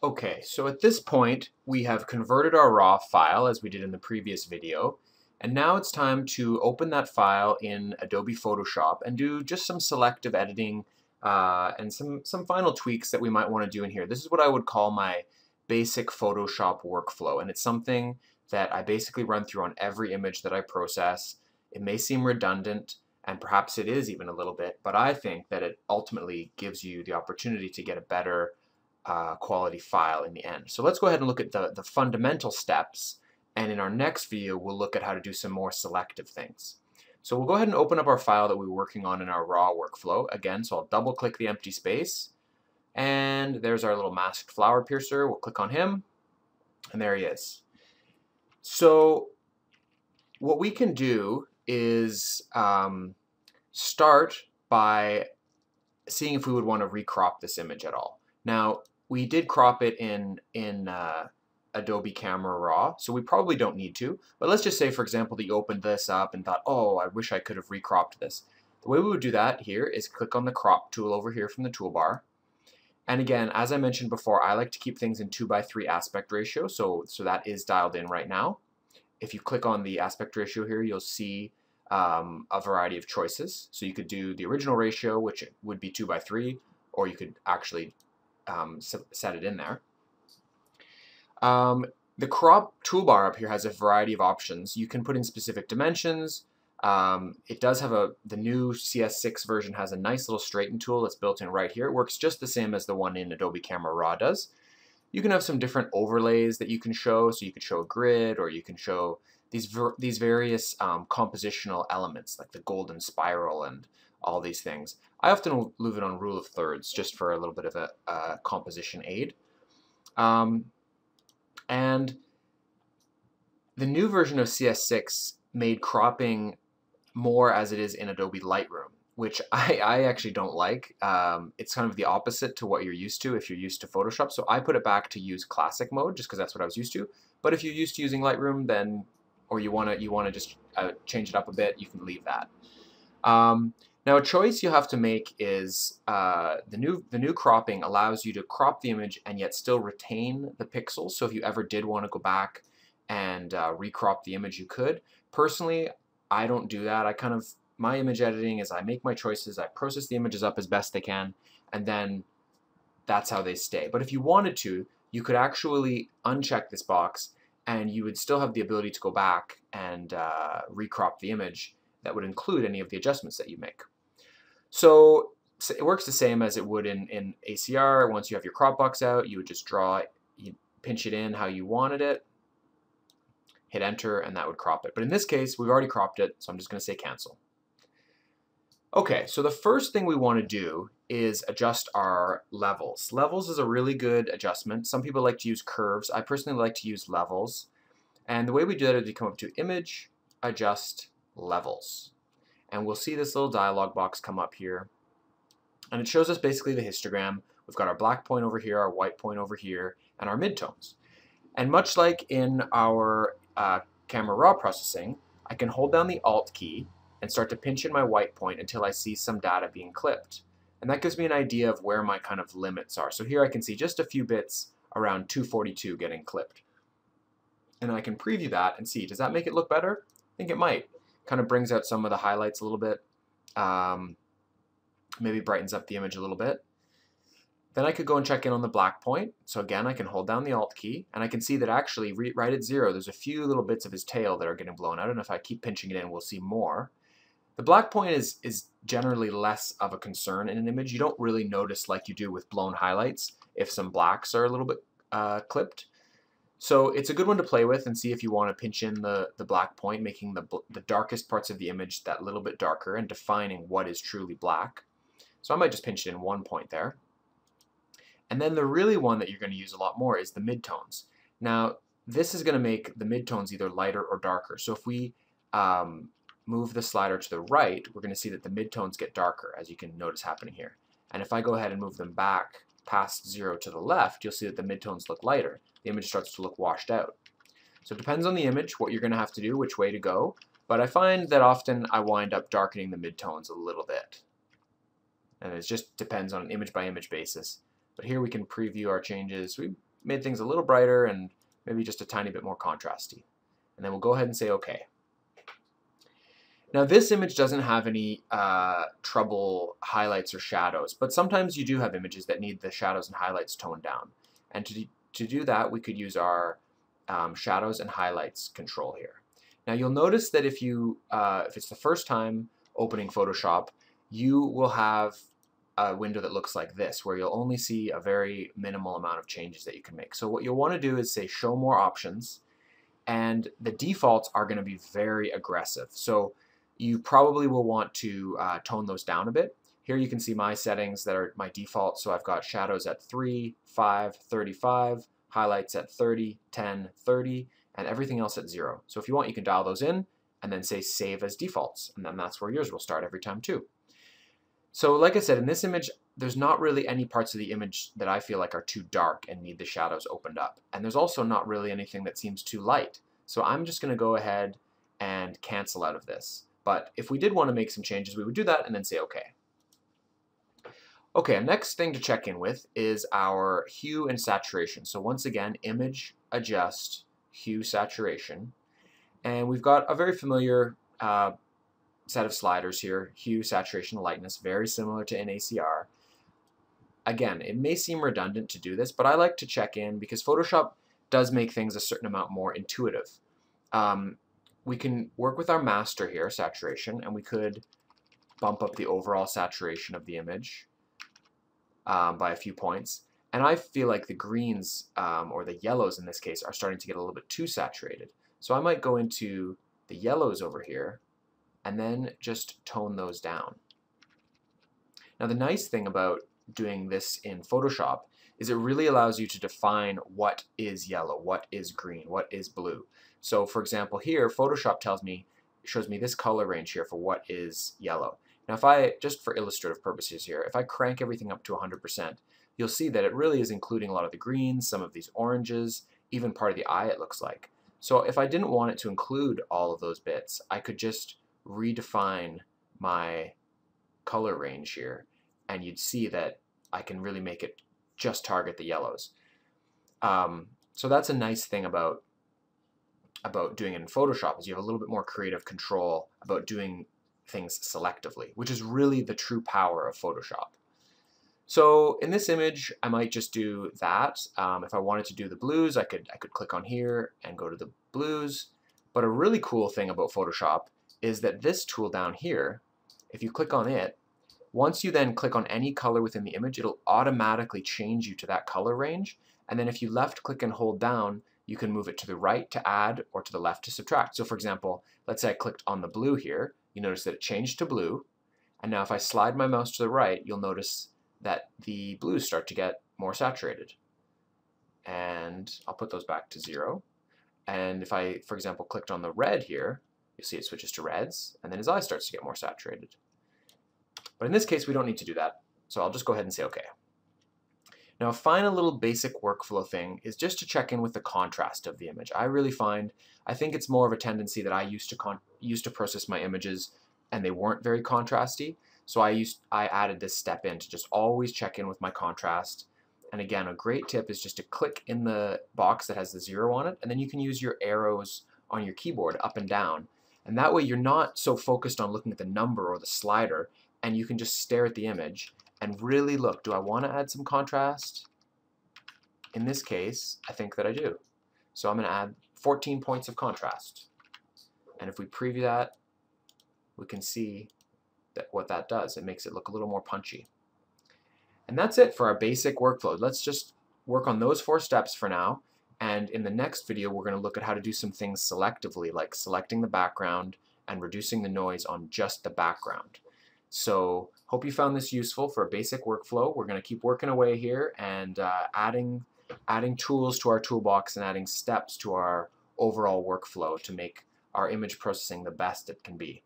Okay, so at this point we have converted our raw file as we did in the previous video, and now it's time to open that file in Adobe Photoshop and do just some selective editing and some final tweaks that we might want to do in here. This is what I would call my basic Photoshop workflow, and it's something that I basically run through on every image that I process. It may seem redundant, and perhaps it is even a little bit, but I think that it ultimately gives you the opportunity to get a better quality file in the end. So let's go ahead and look at the fundamental steps, and in our next video we'll look at how to do some more selective things. So we'll go ahead and open up our file that we were working on in our raw workflow again. So I'll double click the empty space, and there's our little masked flower piercer. We'll click on him, and there he is. So what we can do is start by seeing if we would want to recrop this image at all. Now, we did crop it in Adobe Camera Raw, so we probably don't need to. But let's just say, for example, that you opened this up and thought, oh, I wish I could have recropped this. The way we would do that here is click on the crop tool over here from the toolbar. And again, as I mentioned before, I like to keep things in 2:3 aspect ratio, so that is dialed in right now. If you click on the aspect ratio here, you'll see a variety of choices. So you could do the original ratio, which would be 2:3, or you could actually set it in there. The crop toolbar up here has a variety of options. You can put in specific dimensions. It does have the new CS6 version has a nice little straighten tool that's built in right here. It works just the same as the one in Adobe Camera Raw does. You can have some different overlays that you can show. So you could show a grid, or you can show these various compositional elements like the golden spiral and all these things. I often leave it on rule of thirds just for a little bit of a composition aid. And the new version of CS6 made cropping more as it is in Adobe Lightroom, which I actually don't like. It's kind of the opposite to what you're used to if you're used to Photoshop. So I put it back to use classic mode just because that's what I was used to. But if you're used to using Lightroom, then, or you want to just change it up a bit, you can leave that. Now, a choice you have to make is the new cropping allows you to crop the image and yet still retain the pixels. So if you ever did want to go back and recrop the image, you could. Personally, I don't do that. My image editing is I make my choices, I process the images up as best they can, and then that's how they stay. But if you wanted to, you could actually uncheck this box, and you would still have the ability to go back and recrop the image that would include any of the adjustments that you make. So it works the same as it would in ACR. Once you have your crop box out, you would just you pinch it in how you wanted it, hit enter, and that would crop it. But in this case, we've already cropped it, so I'm just going to say cancel. Okay, so the first thing we want to do is adjust our levels. Levels is a really good adjustment. Some people like to use curves. I personally like to use levels. And the way we do that is we come up to Image, Adjust, Levels. And we'll see this little dialog box come up here. And it shows us basically the histogram. We've got our black point over here, our white point over here, and our midtones. And much like in our Camera Raw processing, I can hold down the Alt key and start to pinch in my white point until I see some data being clipped. And that gives me an idea of where my kind of limits are. So here I can see just a few bits around 242 getting clipped. And I can preview that and see, does that make it look better? I think it might. Kind of brings out some of the highlights a little bit. Maybe brightens up the image a little bit. Then I could go and check in on the black point. So again, I can hold down the Alt key, and I can see that actually right at 0, there's a few little bits of his tail that are getting blown out, and if I keep pinching it in, we'll see more. The black point is generally less of a concern in an image. You don't really notice like you do with blown highlights if some blacks are a little bit clipped. So it's a good one to play with and see if you want to pinch in the black point, making the darkest parts of the image that little bit darker and defining what is truly black. So I might just pinch it in one point there. And then the really one that you're going to use a lot more is the midtones. Now, this is going to make the midtones either lighter or darker. So if we move the slider to the right, we're going to see that the midtones get darker, as you can notice happening here. And if I go ahead and move them back past 0 to the left, you'll see that the midtones look lighter. The image starts to look washed out. So it depends on the image, what you're going to have to do, which way to go. But I find that often I wind up darkening the midtones a little bit. And it just depends on an image by image basis. But here we can preview our changes. We made things a little brighter and maybe just a tiny bit more contrasty. And then we'll go ahead and say OK. Now this image doesn't have any trouble highlights or shadows, but sometimes you do have images that need the shadows and highlights toned down. And to do that, we could use our shadows and highlights control here. Now you'll notice that if it's the first time opening Photoshop, you will have a window that looks like this, where you'll only see a very minimal amount of changes that you can make. So what you'll want to do is say show more options, and the defaults are going to be very aggressive. So you probably will want to tone those down a bit. Here you can see my settings that are my default. So I've got shadows at 3, 5, 35, highlights at 30, 10, 30, and everything else at 0. So if you want, you can dial those in and then say save as defaults, and then that's where yours will start every time too. So like I said, in this image, there's not really any parts of the image that I feel like are too dark and need the shadows opened up. And there's also not really anything that seems too light. So I'm just going to go ahead and cancel out of this. But if we did want to make some changes, we would do that and then say OK. Okay, next thing to check in with is our hue and saturation. So once again, image, adjust, hue, saturation. And we've got a very familiar set of sliders here, hue, saturation, lightness, very similar to in ACR. Again, it may seem redundant to do this, but I like to check in because Photoshop does make things a certain amount more intuitive. We can work with our master here, saturation, and we could bump up the overall saturation of the image by a few points. And I feel like the greens, or the yellows in this case, are starting to get a little bit too saturated. So I might go into the yellows over here and then just tone those down. Now the nice thing about doing this in Photoshop is it really allows you to define what is yellow, what is green, what is blue. So for example here, Photoshop shows me this color range here for what is yellow. Now if I, just for illustrative purposes here, if I crank everything up to 100%, you'll see that it really is including a lot of the greens, some of these oranges, even part of the eye it looks like. So if I didn't want it to include all of those bits, I could just redefine my color range here, and you'd see that I can really make it just target the yellows. So that's a nice thing about doing it in Photoshop, is you have a little bit more creative control about doing things selectively, which is really the true power of Photoshop. So in this image, I might just do that. If I wanted to do the blues, I could click on here and go to the blues. But a really cool thing about Photoshop is that this tool down here, if you click on it, once you then click on any color within the image, it'll automatically change you to that color range. And then if you left click and hold down, you can move it to the right to add or to the left to subtract. So for example, let's say I clicked on the blue here, you notice that it changed to blue. And now if I slide my mouse to the right, you'll notice that the blues start to get more saturated. And I'll put those back to 0. And if I, for example, clicked on the red here, you'll see it switches to reds, and then his eye starts to get more saturated. But in this case, we don't need to do that, so I'll just go ahead and say OK. Now a final little basic workflow thing is just to check in with the contrast of the image. I think it's more of a tendency that I used to process my images and they weren't very contrasty, so I added this step in to just always check in with my contrast. And again, a great tip is just to click in the box that has the 0 on it, and then you can use your arrows on your keyboard up and down. And that way you're not so focused on looking at the number or the slider, and you can just stare at the image and really look, do I want to add some contrast? In this case, I think that I do. So I'm going to add 14 points of contrast. And if we preview that, we can see that what that does. It makes it look a little more punchy. And that's it for our basic workflow. Let's just work on those 4 steps for now. And in the next video, we're going to look at how to do some things selectively, like selecting the background and reducing the noise on just the background. So hope you found this useful for a basic workflow. We're going to keep working away here and adding tools to our toolbox and adding steps to our overall workflow to make our image processing the best it can be.